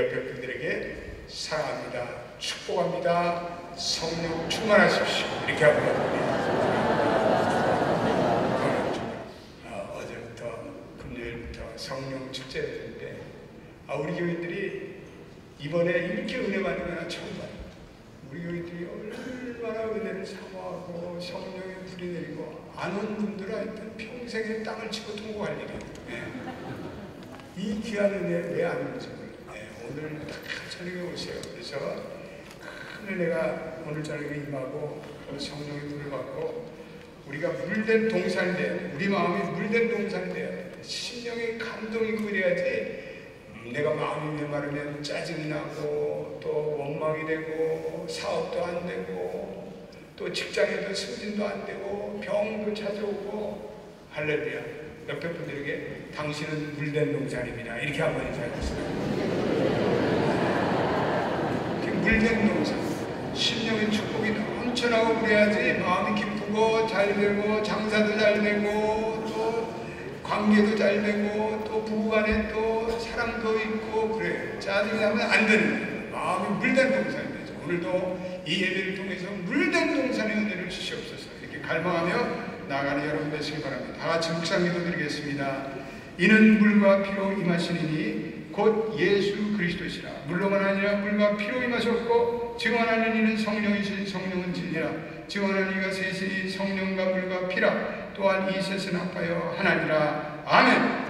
옆에 분들에게 사랑합니다, 축복합니다, 성령 충만하십시오 이렇게 하고 어제부터 금요일부터 성령 축제였는데 우리 교인들이 이번에 이렇게 은혜 받는 거나 처음 봐요. 우리 교인들이 얼마나 은혜를 사모하고 성령의 불이 내리고 안 온 분들은 평생에 땅을 치고 통곡할 일이에요. 이 귀한 은혜 왜 안 오는지 몰라요. 오늘 딱 저녁에 오세요. 그래서 큰 은혜가 오늘 저녁에 임하고 성령의 불을 받고 우리가 물된 동산이 돼야 돼. 우리 마음이 물된 동산이 돼야 돼. 심령의 감동이 그래야지 내가 마음이 메마르면 짜증이 나고 또 원망이 되고 사업도 안 되고 또 직장에도 승진도 안 되고 병도 찾아오고 할렐루야. 옆에 분들에게 당신은 물된 동산입니다 이렇게 한번 인사해주세요. 물된 동산, 심령의 축복이 넘쳐나고 그래야지 마음이 기쁘고 잘 되고 장사도 잘 되고 또 관계도 잘 되고 또 부부간에 또 사랑도 있고 그래요. 짜증이 나면 안 되는 거예요. 마음이 물된 동산이 되죠. 오늘도 이 예배를 통해서 물된 동산의 은혜를 주시옵소서 이렇게 갈망하며 나가는 여러분 되시기 바랍니다. 다 같이 묵상 기도 드리겠습니다. 이는 물과 피로 임하시니니 곧 예수 그리스도시라. 물로만 아니라 물과 피로 임하셨고 증언하는 이는 성령이시니 성령은 진리라. 증언하는 이가 셋이 성령과 물과 피라. 또한 이 셋은 합하여 하나니라. 아멘.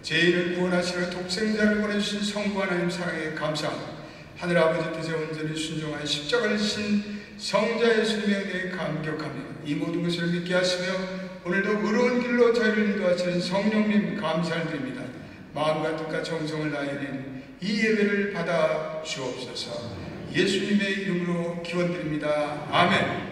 죄인을 구원하시려 독생자를 보내주신 성부 하나님 사랑에 감사합니다. 하늘아버지 뜻에 온전히 순종한 십자가를 지신 성자 예수님에 대해 감격합니다. 이 모든 것을 믿게 하시며 오늘도 의로운 길로 저희를 인도하시는 성령님 감사를 드립니다. 마음과 뜻과 정성을 다하는 이 예배를 받아 주옵소서. 예수님의 이름으로 기원드립니다. 아멘.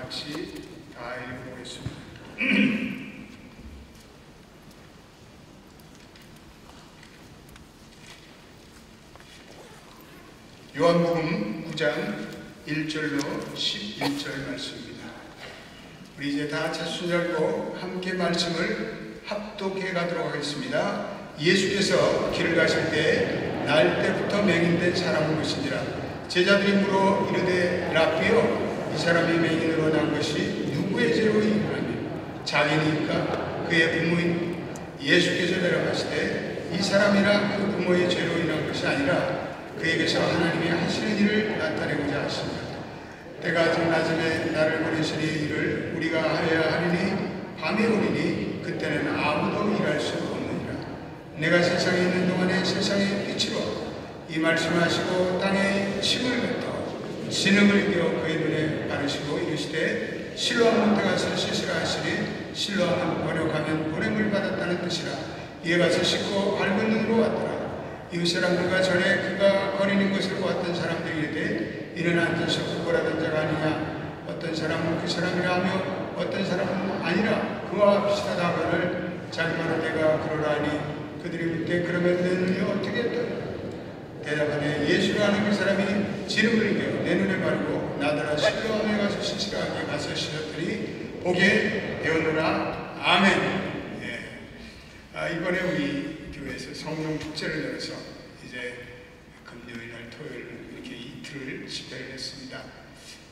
같이 다 읽어보겠습니다. 요한복음 9장 1절로 11절 말씀입니다. 우리 이제 다 같이 손 잡고 함께 말씀을 합독해 가도록 하겠습니다. 예수께서 길을 가실 때 날 때부터 맹인된 사람을 보시니라. 제자들이 물어 이르되 라삐여, 이 사람이 맹인으로 난 것이 누구의 죄로 인하며 자기니까 그의 부모인? 예수께서 대답하시되 이 사람이나 그 부모의 죄로 인한 것이 아니라 그에게서 하나님이 하시는 일을 나타내고자 하십니다. 때가 아직 낮음에 나를 보내시니 이를 우리가 하여야 하리니 밤에 오리니 그때는 아무도 일할 수 없느니라. 내가 세상에 있는 동안에 세상의 빛이로 이 말씀하시고 땅에 침을 뱉어 진흙을 이겨 그의 눈에 바르시고 이르시되 실로암 못에 가서 씻으라 하시니 실로암은 번역하면 보냄을 받았다는 뜻이라. 이에 가서 씻고 밝은 눈으로 왔더라. 이웃 사람들과 전에 그가 거리는 것을 보았던 사람들이 이르되 이는 앉아서 구걸하던 자가 아니냐. 어떤 사람은 그 사람이라 하며 어떤 사람은 아니라 그와 비슷하다 하거늘 자기만은 내가 그러라 하니 그들이 묻되 그러면 내 눈이 어떻게 했더냐. 대답하되 예수라 하는 그 사람이 지름을 이겨 내 눈에 바르고 나더러 실로암에 가서 씻으라 하니 가서 씻었더니 보게 되었노라. 아멘. 이번에 우리 교회에서 성령 축제를 열어서 이제 금요일 날 토요일 이렇게 이틀을 집회를 했습니다.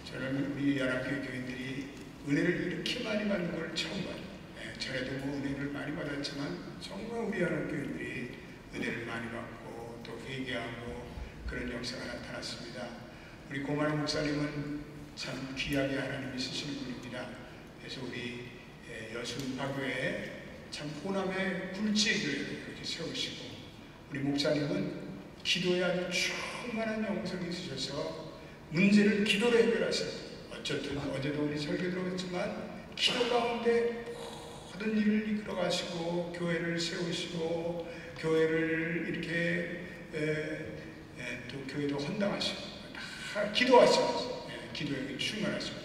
저는 우리 연합교회 교인들이 은혜를 이렇게 많이 받는 걸 처음 봐요. 전에도 뭐 은혜를 많이 받았지만 정말 우리 연합교인들이 은혜를 많이 받고 또 회개하고 그런 역사가 나타났습니다. 우리 고만호 목사님은 참 귀하게 하나님이 쓰시는 분입니다. 그래서 우리 여순파교에 참 호남의 굴지교회를 이렇게 세우시고 우리 목사님은 기도에 아주 충만한 영성이 있으셔서 문제를 기도로 해결하세요. 어쨌든 어제도 우리 설교 들었지만 기도 가운데 모든 일을 이끌어 가시고 교회를 세우시고 교회를 이렇게 또 교회도 헌당하시고 다 기도하시고 기도에 충만하시고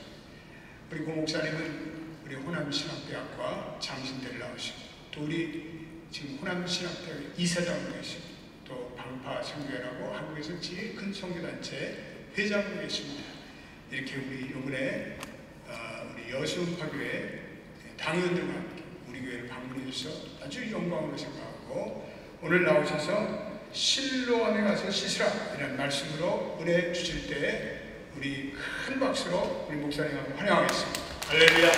우리 고 목사님은 우리 호남신학대학과 장신대를 나오시고 또 우리 지금 호남신학대학 이사장으로 계시고 또 방파성교회라고 한국에서 제일 큰 선교단체 회장으로 계십니다. 이렇게 우리 이번에 우리 여수파교회 당의원들과 함께 우리 교회를 방문해 주셔서 아주 영광으로 생각하고 오늘 나오셔서 실로암에 가서 씻으라 이런 말씀으로 은혜 주실 때 우리 큰 박수로 우리 목사님하고 환영하겠습니다. 할렐루야.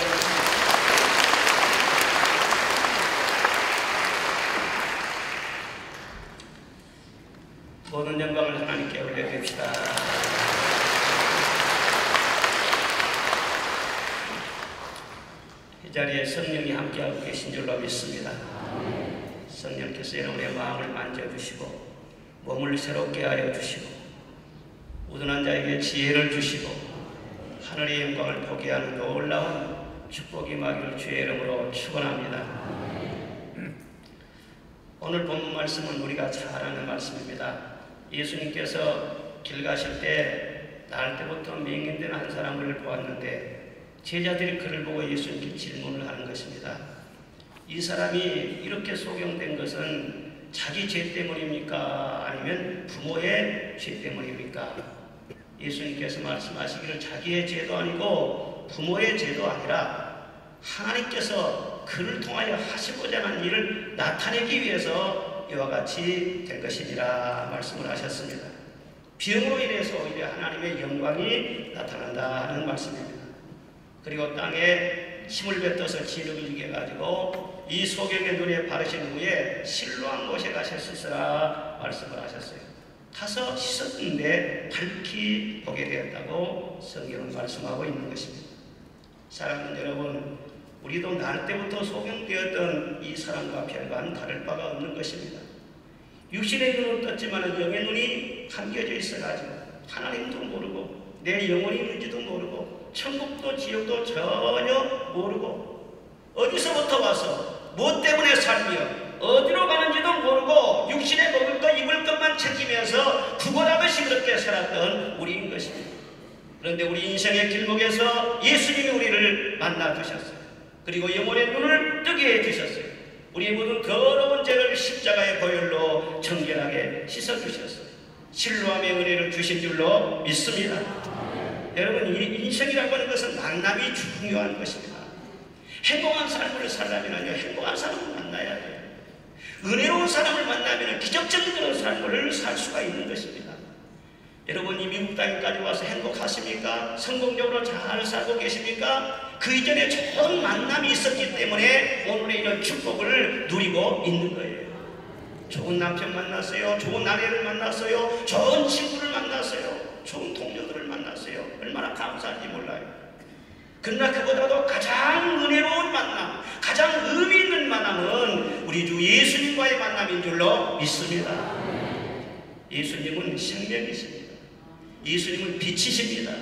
모든 영광을 하나님께 올려드립시다. 이 자리에 성령이 함께하고 계신 줄로 믿습니다. 성령께서 여러분의 마음을 만져주시고 몸을 새롭게 하여 주시고 우둔한 자에게 지혜를 주시고 하늘의 영광을 보게 하는 놀라운 축복이 임하기를 주의 이름으로 축원합니다. 오늘 본문 말씀은 우리가 잘 아는 말씀입니다. 예수님께서 길 가실 때 날 때부터 맹인된 한 사람을 보았는데 제자들이 그를 보고 예수님께 질문을 하는 것입니다. 이 사람이 이렇게 소경된 것은 자기 죄 때문입니까? 아니면 부모의 죄 때문입니까? 예수님께서 말씀하시기를 자기의 죄도 아니고 부모의 죄도 아니라 하나님께서 그를 통하여 하시고자 하는 일을 나타내기 위해서 이와 같이 된 것이니라 말씀을 하셨습니다. 병으로 인해서 오히려 하나님의 영광이 나타난다 하는 말씀입니다. 그리고 땅에 침을 뱉어서 진흙을 이겨 가지고 이 소경의 눈에 바르신 후에 실로암 못에 가서 씻으라 말씀을 하셨어요. 가서 씻었는데 밝히 보게 되었다고 성경은 말씀하고 있는 것입니다. 사랑하는 여러분, 우리도 날 때부터 소경되었던 이 사람과 별반 다를 바가 없는 것입니다. 육신의 눈은 떴지만 영의 눈이 감겨져 있어가지고 하나님도 모르고 내 영혼이 있는지도 모르고 천국도 지옥도 전혀 모르고 어디서부터 와서 무엇 때문에 살며 어디로 가는지도 모르고 육신에 먹을 것 입을 것만 챙기면서 구걸하듯이 그렇게 살았던 우리인 것입니다. 그런데 우리 인생의 길목에서 예수님이 우리를 만나 주셨어요. 그리고 영혼의 눈을 뜨게 해주셨어요. 우리의 모든 더러운 죄를 십자가의 보혈로 정결하게 씻어주셨어요. 실로함의 은혜를 주신 줄로 믿습니다. 여러분, 이 인생이라고 하는 것은 만남이 중요한 것입니다. 행복한 삶을 살려면요, 행복한 사람을 만나야 돼요. 은혜로운 사람을 만나면 기적적인 그런 삶을 살 수가 있는 것입니다. 여러분이 미국 땅까지 와서 행복하십니까? 성공적으로 잘 살고 계십니까? 그 이전에 좋은 만남이 있었기 때문에 오늘의 이런 축복을 누리고 있는 거예요. 좋은 남편 만났어요. 좋은 아내를 만났어요. 좋은 친구를 만났어요. 좋은 동료들을 만났어요. 얼마나 감사한지 몰라요. 그러나 그보다도 가장 은혜로운 만남, 가장 의미 있는 만남은 우리 주 예수님과의 만남인 줄로 믿습니다. 예수님은 생명이십니다. 예수님은 빛이십니다.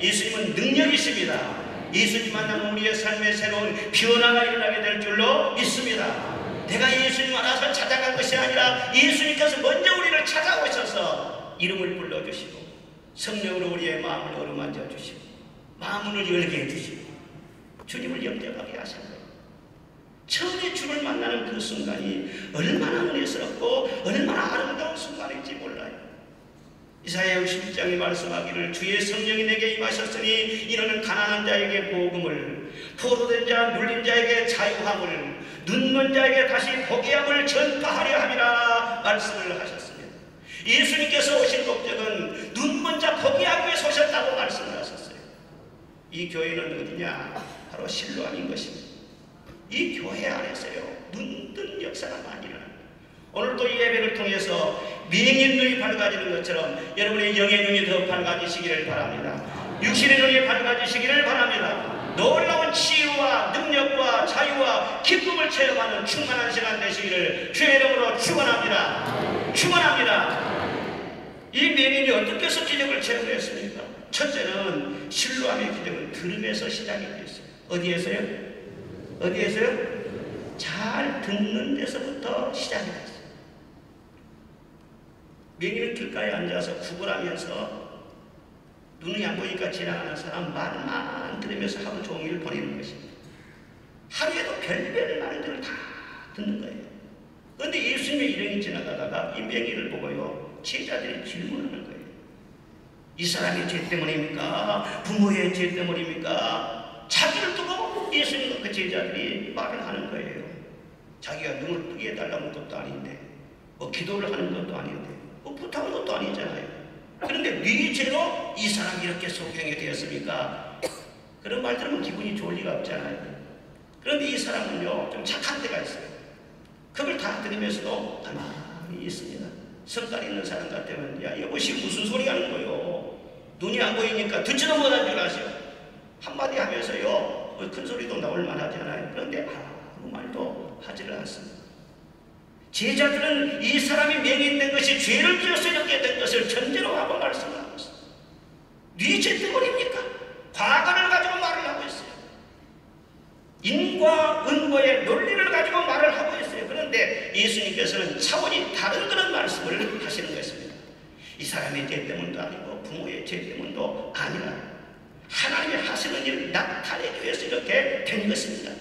예수님은 능력이십니다. 예수님 만나면 우리의 삶에 새로운 변화가 일어나게 될 줄로 믿습니다. 내가 예수님 알아서 찾아간 것이 아니라 예수님께서 먼저 우리를 찾아오셔서 이름을 불러주시고 성령으로 우리의 마음을 어루만져 주시고 마음을 열게 해주시고 주님을 영접하게 하신 거예요. 처음에 주를 만나는 그 순간이 얼마나 은혜스럽고 얼마나 아름다운 순간인지 몰라요. 이사야 61장에 말씀하기를 주의 성령이 내게 임하셨으니 이는 가난한 자에게 복음을, 포로된 자 눌린 자에게 자유함을, 눈먼 자에게 다시 보게 함을 전파하려 함이라 말씀을 하셨습니다. 예수님께서 오신 목적은 눈먼 자 보게 하기 위해서 오셨다고 말씀을 하셨어요. 이 교회는 어디냐? 바로 실로암인 것입니다. 이 교회 안에서요, 눈뜬 역사가 많이 일어납니다. 오늘도 이 예배를 통해서 미행의 눈이 밝아지는 것처럼 여러분의 영의 눈이 더 밝아지시기를 바랍니다. 육신의 눈이 밝아지시기를 바랍니다. 놀라운 치유와 능력과 자유와 기쁨을 체험하는 충만한 시간 되시기를 주의 이름으로 축원합니다. 축원합니다. 이 맹인이 어떻게 해서 기적을 체험했습니까? 첫째는 실로암의 기적은 들음에서 시작이 됐어요. 어디에서요? 어디에서요? 잘 듣는 데서부터 시작이 됐어요. 맹인은 길가에 앉아서 구걸하면서 눈이 안 보니까 지나가는 사람 말만 들으면서 하루 종일 보내는 것입니다. 하루에도 별별 말들을 다 듣는 거예요. 그런데 예수님의 일행이 지나가다가 이 맹인을 보고요, 제자들이 질문하는 거예요. 이 사람의 죄 때문입니까? 부모의 죄 때문입니까? 자기를 두고 예수님과 그 제자들이 말을 하는 거예요. 자기가 눈을 뜨게 해달라는 것도 아닌데, 뭐 기도를 하는 것도 아닌데, 뭐 부탁한 것도 아니잖아요. 그런데 네 죄로 이 사람이 이렇게 소경이 되었습니까? 그런 말 들으면 기분이 좋을 리가 없잖아요. 그런데 이 사람은요, 좀 착한 데가 있어요. 그걸 다 들으면서도 가만히 있습니다. 성깔 있는 사람 같으면, 야, 이것이 무슨 소리 하는 거요? 눈이 안 보이니까 듣지도 못한 줄 아세요. 한마디 하면서요, 큰 소리도 나올 만하잖아요. 그런데 아무 말도 하지를 않습니다. 제자들은 이 사람이 맹인된 것이 죄를 지어서 이렇게 된 것을 전제로 하고 말씀을 하고 있어요. 네 죄 때문입니까? 과거를 가지고 말을 하고 있어요. 인과 은과의 논리를 가지고 말을 하고 있어요. 그런데 예수님께서는 차원이 다른 그런 말씀을 하시는 것입니다. 이 사람의 죄 때문도 아니고 부모의 죄 때문도 아니라 하나님의 하시는 일을 나타내기 위해서 이렇게 된 것입니다.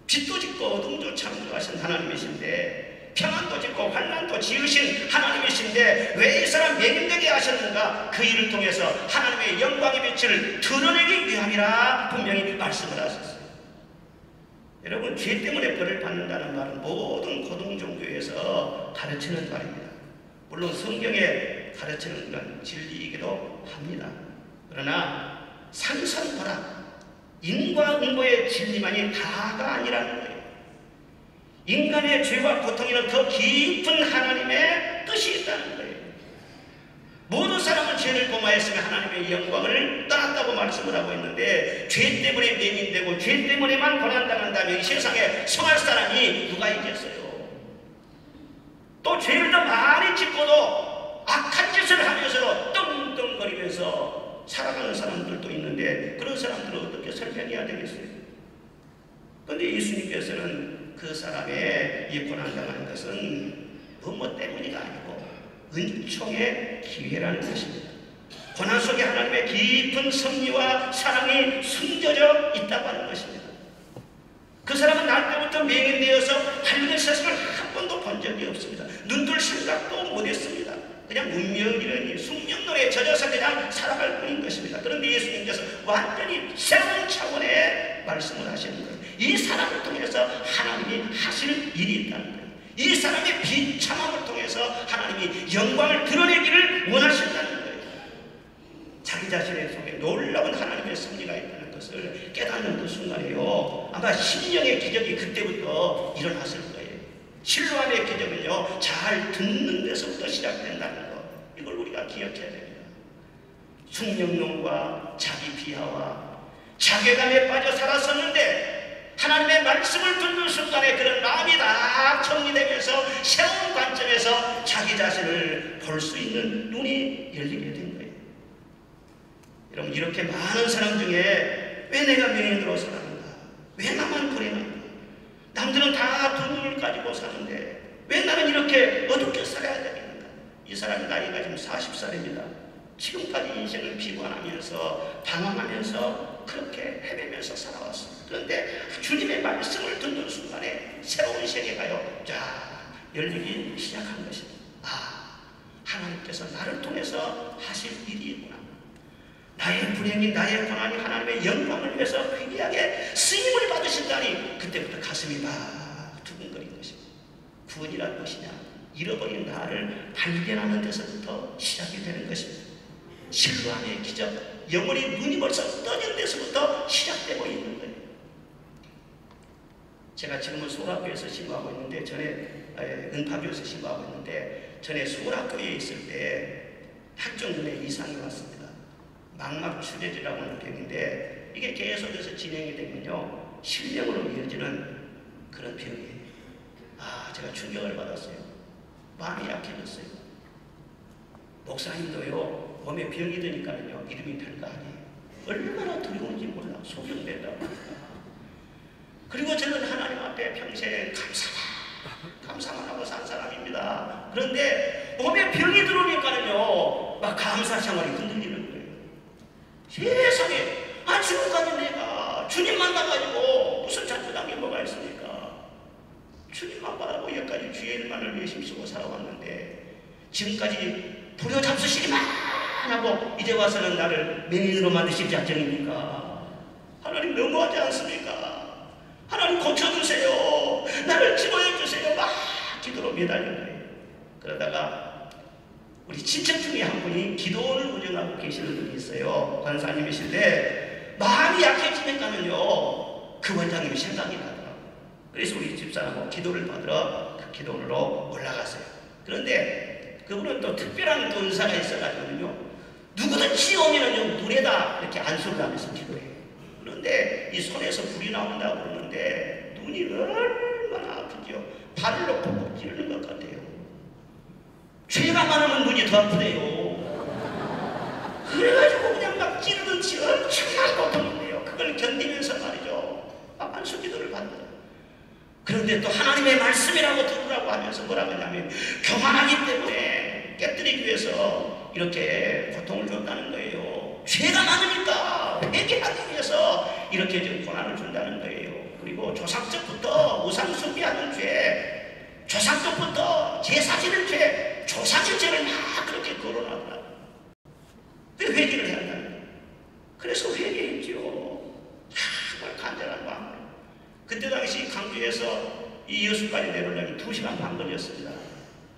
빛도 짓고 어둠도 창조하신 하나님이신데, 평안도 짓고 환난도 지으신 하나님이신데 왜 이 사람 맹인되게 하셨는가? 그 일을 통해서 하나님의 영광의 빛을 드러내기 위함이라 분명히 말씀을 하셨어요. 여러분, 죄 때문에 벌을 받는다는 말은 모든 고등 종교에서 가르치는 말입니다. 물론 성경에 가르치는 건 진리이기도 합니다. 그러나 산선벌악, 인과 응보의 진리만이 다가 아니라는 거예요. 인간의 죄와 고통에는 더 깊은 하나님의 뜻이 있다는 거예요. 모든 사람은 죄를 범하였으면 하나님의 영광을 떠났다고 말씀을 하고 있는데, 죄 때문에 맹인되고 죄 때문에만 고난당한다면 이 세상에 성할 사람이 누가 있겠어요? 또 죄를 더 많이 짓고도 악한 짓을 하면서도 떵떵거리면서 살아가는 사람들도 있는데, 그런 사람들은 어떻게 설명해야 되겠어요? 그런데 예수님께서는 그 사람의 이 고난당하는 것은 부모 때문이가 아니고 은총의 기회라는 것입니다. 고난 속에 하나님의 깊은 섭리와 사랑이 숨겨져 있다고 하는 것입니다. 그 사람은 날 때부터 맹인되어서 밝은 세상을 한 번도 본 적이 없습니다. 눈뜰 생각도 못했습니다. 그냥 운명이라니 숙명론에 젖어서 그냥 살아갈 뿐인 것입니다. 그런데 예수님께서 완전히 새로운 차원의 말씀을 하시는 거예요. 이 사람을 통해서 하나님이 하실 일이 있다는 거예요. 이 사람의 비참함을 통해서 하나님이 영광을 드러내기를 원하신다는 거예요. 자기 자신의 속에 놀라운 하나님의 섭리가 있다는 것을 깨닫는 그 순간에요, 아마 심령의 기적이 그때부터 일어났을 거예요. 신뢰함의 기적은요, 잘 듣는 데서부터 시작된다는 것, 이걸 우리가 기억해야 됩니다. 숙명론과 자기 비하와 자괴감에 빠져 살았었는데 하나님의 말씀을 듣는 순간에 그런 마음이 다 정리되면서 새로운 관점에서 자기 자신을 볼 수 있는 눈이 열리게 된 거예요. 여러분, 이렇게 많은 사람 중에 왜 내가 맹인으로 살았는가? 왜 나만 불행한가? 남들은 다 두 눈을 가지고 사는데 왜 나는 이렇게 어둡게 살아야 되겠는가? 이 사람이 나이가 지금 40살입니다. 지금까지 인생을 비관하면서 방황하면서 그렇게 헤매면서 살아왔어요. 그런데 주님의 말씀을 듣는 순간에 새로운 세계가요, 쫙 열리기 시작한 것입니다. 아, 하나님께서 나를 통해서 하실 일이 있구나. 나의 불행이, 나의 고난이 하나님의 영광을 위해서 회개하게 쓰임을 받으신다니, 그때부터 가슴이 막 두근거리는 것입니다. 구원이란 무엇이냐? 잃어버린 나를 발견하는 데서부터 시작이 되는 것입니다. 신뢰함의 기적, 영원히 눈이 벌써 떠진 데서부터 시작되고 있는 거예요. 제가 지금은 서울학교에서 신고하고 있는데, 전에 은파교에서 신고하고 있는데, 전에 서울학교에 있을 때 한쪽 눈에 이상이 왔습니다. 망막출혈이라고 하는 병인데, 이게 계속해서 진행이 되면요, 실명으로 이어지는 그런 병이에요. 아, 제가 충격을 받았어요. 마음이 약해졌어요. 목사님도요, 몸에 병이 드니까요, 이름이 별거 아니에요. 얼마나 두려운지 몰라. 소경된다고 하니까. 그리고 저는 하나님 앞에 평생 감사만 하고 산 사람입니다. 그런데 몸에 병이 들어오니까요, 막 감사 생활이 흔들리는 거예요. 세상에, 아, 지금까지 내가 주님 만나가지고 무슨 잘못한 게 뭐가 있습니까? 주님만 바라고 여기까지 주의 일만을 열심히 쓰고 살아왔는데, 지금까지 불효 잡수시기만 하고 이제 와서는 나를 맹인으로 만드실 작정입니까? 하나님 너무하지 않습니까? 하나님 고쳐주세요. 나를 치료해주세요. 막 기도로 매달린 거예요. 그러다가 우리 친척 중에 한 분이 기도원을 운영하고 계시는 분이 있어요. 권사님이신데 마음이 약해지니까는요, 그 원장님이 생각이 나더라고요. 그래서 우리 집사람하고 기도를 받으러 그 기도원으로 올라갔어요. 그런데 그분은 또 특별한 또 은사가 있어가지고요, 누구든지 오면은요, 눈에다 이렇게 안수를 하면서 기도해요. 그런데 이 손에서 불이 나온다고 그러는데 눈이 얼마나 아프죠. 발을 놓고 꼭 찌르는 것 같아요. 죄가 많으면 눈이 더 아프대요. 그래가지고 그냥 막 찌르듯이 엄청난 고통인데요, 그걸 견디면서 말이죠, 막 안수 기도를 받는. 그런데 또 하나님의 말씀이라고 들으라고 하면서 뭐라고 하냐면, 교만하기 때문에 깨뜨리기 위해서 이렇게 고통을 줬다는 거예요. 죄가 많으니까 회개하기 위해서 이렇게 좀 고난을 준다는 거예요. 그리고 조상적부터 우상 숭배하는 죄, 조상적부터 제사 지는 죄, 조상의 죄를 막 그렇게 거론하더라고요. 왜 회개를 해야 한다는 거예요? 그래서 회개했죠. 정말 간절한 마음으로. 그때 당시 강주에서 이 여수까지 내려오려면 2시간 반 걸렸습니다.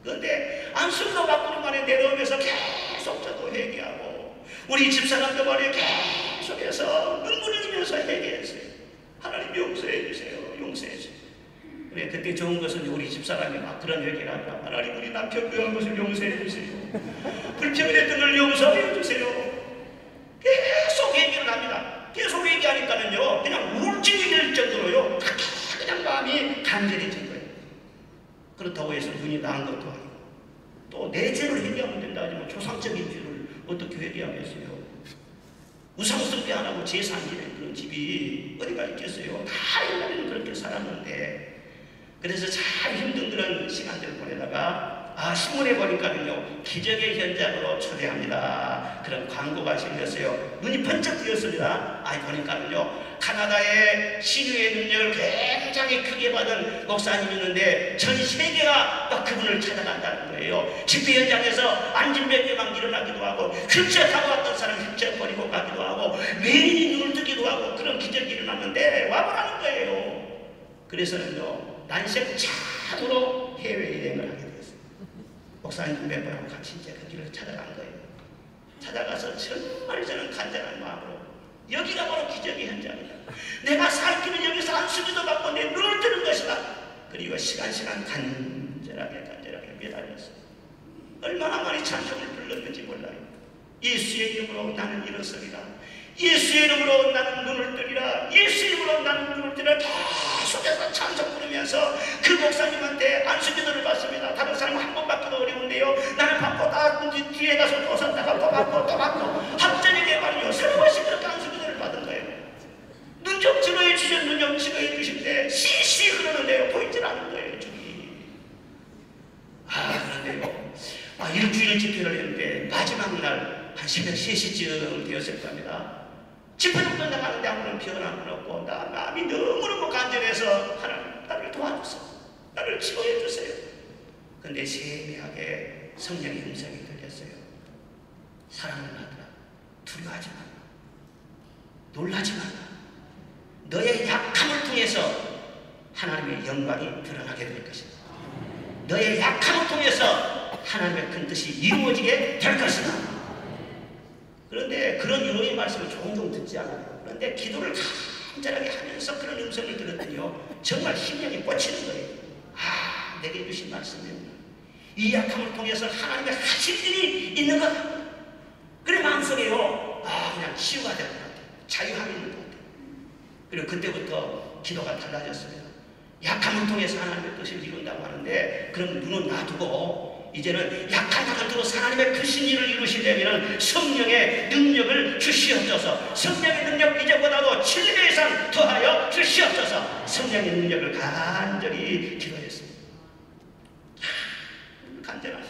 그런데 안수로 바꾸는 만에 내려오면서 계속 저도 회개하고, 우리 집사람도 말이에요, 계속해서 눈물 흘리면서 회개했어요. 하나님 용서해 주세요. 용서해 주세요. 그래, 그때 좋은 것은 우리 집사람이 막 그런 얘기를 하더라. 하나님, 우리 남편 그런 것을 용서해 주세요. 불평했던 걸 용서해 주세요. 계속 얘기를 합니다. 계속 얘기하니까는요, 그냥 우울증이 될 정도로요, 그냥 마음이 간절해진 거예요. 그렇다고 해서 눈이 나은 것도 아니고, 또 내 죄를 회개하면 된다 하지만 조상적인 죄를 어떻게 회개하겠어요? 우상숭배 안 하고 제사 안 지내는 그런 집이 어디가 있겠어요? 다 옛날에는 그렇게 살았는데, 그래서 참 힘든 그런 시간들을 보내다가 신문에 보니까는요, 기적의 현장으로 초대합니다. 그런 광고가 실렸어요. 눈이 번쩍 뜨였습니다. 보니까는요, 카나다의 신유의 능력을 굉장히 크게 받은 목사님이었는데 전 세계가 막 그분을 찾아간다는 거예요. 집회 현장에서 안진병이 막 일어나기도 하고, 휠체어 타고 왔던 사람이 휠체어 버리고 가기도 하고, 매인이 눈을 뜨기도 하고, 그런 기적이 일어났는데 와보라는 거예요. 그래서는요, 난생 처음으로 해외여행을 하게 됐어요. 목사님 멤버하고 같이 이제 그 길을 찾아간 거예요. 찾아가서 정말 저는 간절한 마음으로, 여기가 바로 기적의 현장이다. 내가 살 길은 여기서 안수기도 받고 내 눈을 뜨는 것이다. 그리고 시간 간절하게 매달렸어요. 얼마나 많이 찬송을 불렀는지 몰라요. 예수의 이름으로 나는 일어서리라. 예수의 이름으로 나는 눈을 뜨리라. 예수의 이름으로 나는 눈을 뜨리라. 계속해서 찬송 부르면서 그 목사님한테 안수기도를 받습니다. 다른 사람은 한 번 받기도 어려운데요, 나는 받고 다 뒤에 가서 또 섰다가 또 받고 합전에게 말이요, 3번씩 그렇게 안수기도를 받은 거예요. 눈 좀 치료해 주신, 눈 좀 치료해 주실 때 시시 흐르는데요, 보이질 않는 거예요, 저기. 그런데요, 일주일 집회를 했는데 마지막 날 한 새벽 3시쯤 되었을 겁니다. 집회를 끝나가는데 아무런 변함은 없고, 마음이 너무너무 간절해서 하나님, 나를 도와주세요. 나를 치료해 주세요. 근데 세미하게 성령의 음성이 들렸어요. 사랑을 하더라. 두려워하지 마라. 놀라지 마라. 너의 약함을 통해서 하나님의 영광이 드러나게 될 것이다. 너의 약함을 통해서 하나님의 큰 뜻이 이루어지게 될 것이다. 그런데 그런 위로의 말씀을 종종 듣지 않아요. 그런데 기도를 간절하게 하면서 그런 음성을 들었더니요, 정말 심령이 꽂히는 거예요. 내게 주신 말씀입니다. 이 약함을 통해서 하나님의 하실 일이 있는 것 같아요. 그래 마음속에요, 그냥 치유가 될 것 같아요. 자유함이 있는 것 같아요. 그리고 그때부터 기도가 달라졌습니다. 약함을 통해서 하나님의 뜻을 이룬다고 하는데, 그럼 눈은 놔두고 이제는 약한 자를 두고 하나님의 크신 일을 이루시려면 성령의 능력을 주시옵소서. 성령의 능력 이제보다도 7배 이상 더하여 주시옵소서. 성령의 능력을 간절히 기도했습니다. 간절한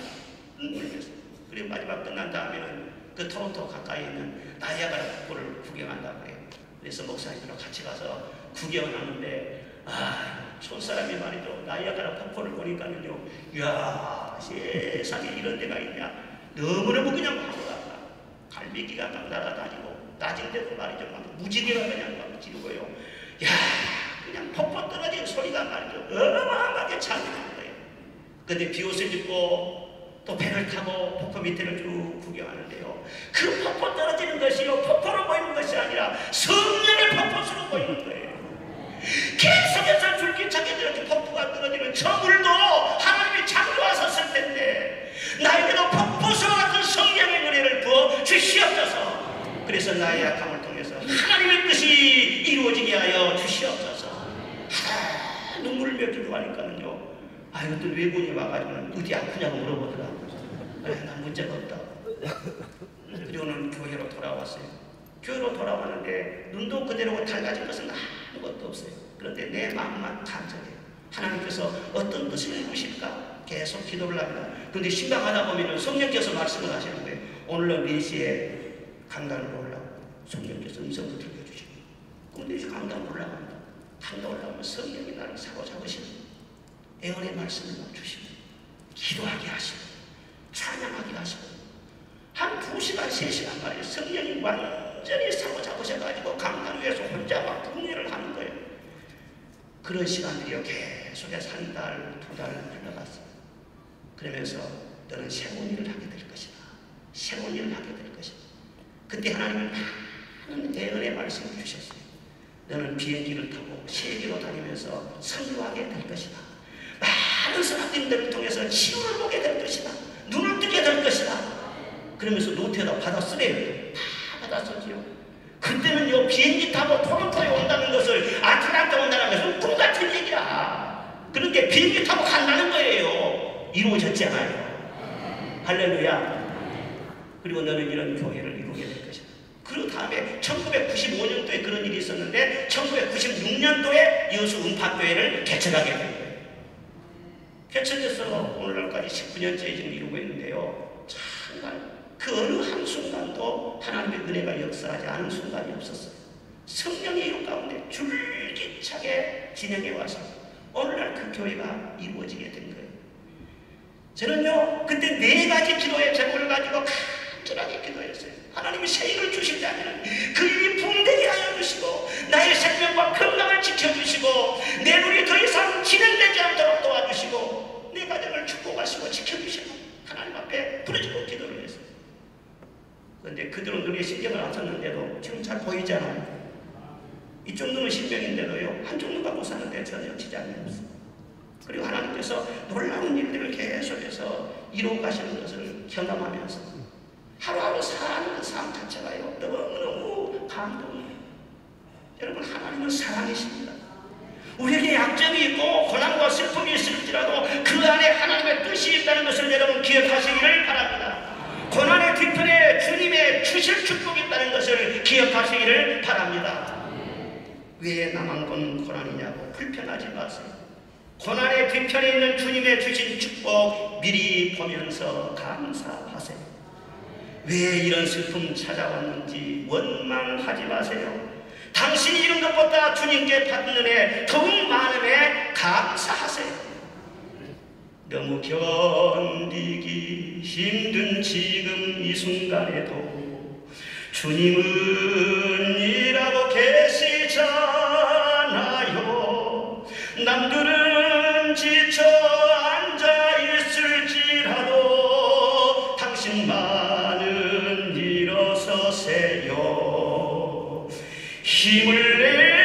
눈물이었어요. 그리고 마지막 끝난 다음에는 그 토론토 가까이 있는 나이아가라 폭포를 구경한다고 해요. 그래서 목사님이랑 같이 가서 구경을 하는데, 촌사람이 말이죠, 나이아가라 폭포를 보니까는요, 이야, 세상에 이런 데가 있냐. 너무너무 그냥 화가 갈매기가 막 날아다니고, 낮인데도 말이죠, 막 무지개가 그냥 막 지르고요. 야, 그냥 폭포 떨어지는 소리가 말이죠, 어마어마하게 찬양하는 거예요. 근데 비옷을 입고 또 배를 타고 폭포 밑에를 쭉 구경하는데요, 그 폭포 떨어지는 것이요, 폭포로 보이는 것이 아니라 성령의 폭포수로 보이는 거예요. 계속해서 줄기차게 이렇게 폭포가 떨어지는 저 물도 하나님이 창조하셨을 텐데, 나에게도 폭포수와 같은 성령의 은혜를 부어 주시옵소서. 그래서 나의 약함을 통해서 하나님의 뜻이 이루어지게 하여 주시옵소서. 눈물을 몇 개도 하니까는요, 이것도 외국인이 와가지고는 어디 아프냐고 물어보더라고요. 난 문제가 없다. 그리고는 교회로 돌아왔어요. 교회로 돌아왔는데 눈도 그대로 달라진 것은 아무것도 없어요. 그런데 내 마음만 간절해요. 하나님께서 어떤 뜻을 이루실까 계속 기도를 합니다. 그런데 심각하다 보면 성령께서 말씀을 하시는 거예요. 오늘은 4시에 강단으로 올라오고, 성령께서 음성을 들려주시고, 그런데 이제 강단으로 올라갑니다. 강단 올라오면 성령이 나를 사로잡으시는 애원의 말씀을 주시고, 기도하게 하시고, 찬양하게 하시고, 한 2시간, 3시간 만에 성령이 완전히 사로잡으셔가지고 강단 위에서 혼자 막 궁예를 하는 거예요. 그런 시간들이요, 계속해서 1달, 2달 흘러갔어요. 그러면서 너는 새로운 일을 하게 될 것이다. 새로운 일을 하게 될 것이다. 그때 하나님은 많은 애언의 말씀을 주셨어요. 너는 비행기를 타고 세계로 다니면서 선교하게 될 것이다. 많은 사람들을 통해서 치유를 보게 될 것이다. 눈을 뜨게 될 것이다. 그러면서 노트에다 받아 쓰래요. 다 받아 쓰지요. 그때는요, 비행기 타고 토론토에 온다는 것을, 아틀란타 온다는 것은 꿈 같은 얘기야. 그런데 비행기 타고 간다는 거예요. 이루어졌잖아요. 할렐루야. 그리고 너는 이런 교회를 이루게 될 것이다. 그리고 다음에 1995년도에 그런 일이 있었는데 1996년도에 여수 음파교회를 개척하게 된 거예요. 개천에서 오늘날까지 19년째 지금 이루고 있는데요. 정말 그 어느 한순간도 하나님의 은혜가 역사하지 않은 순간이 없었어요. 성령의 이름 가운데 줄기차게 진행해 와서 오늘날 그 교회가 이루어지게 된 거예요. 저는요, 그때 4가지 기도의 제목을 가지고 간절하게 기도했어요. 하나님이 새 일을 주신다면 그 일이 붕대게 하여 주시고 나의 생명과 건강을 지켜주시고 내 눈이 더 이상 진행되지 않도록 도와주시고 내 가정을 축복하시고 지켜주시고 하나님 앞에 부르짖고 기도를 했어요. 그런데 그들은 눈에 신경을 안 썼는데도 지금 잘 보이지 않아요? 이 정도는 신명인데도요, 한쪽 눈 감고 사는데 전혀 지장이 없어요. 그리고 하나님께서 놀라운 일들을 계속해서 이루어 가시는 것을 경험하면서 하루하루 사는 삶 자체가요, 너무너무 감동이에요. 여러분, 하나님은 사랑이십니다. 우리에게 약점이 있고 고난과 슬픔이 있을지라도 그 안에 하나님의 뜻이 있다는 것을 여러분 기억하시기를 바랍니다. 고난의 뒤편에 주님의 주실 축복이 있다는 것을 기억하시기를 바랍니다. 왜 나만 본 고난이냐고 불평하지 마세요. 고난의 뒤편에 있는 주님의 주신 축복 미리 보면서 감사하세요. 왜 이런 슬픔 찾아왔는지 원망하지 마세요. 당신이 이룬 것보다 주님께 받는 은혜 더욱 많음에 감사하세요. 너무 견디기 힘든 지금 이 순간에도 주님은 일하고 계시잖아요. 남들은 지쳐 앉아 있을지라도 당신만은 일어서세요. 힘을 내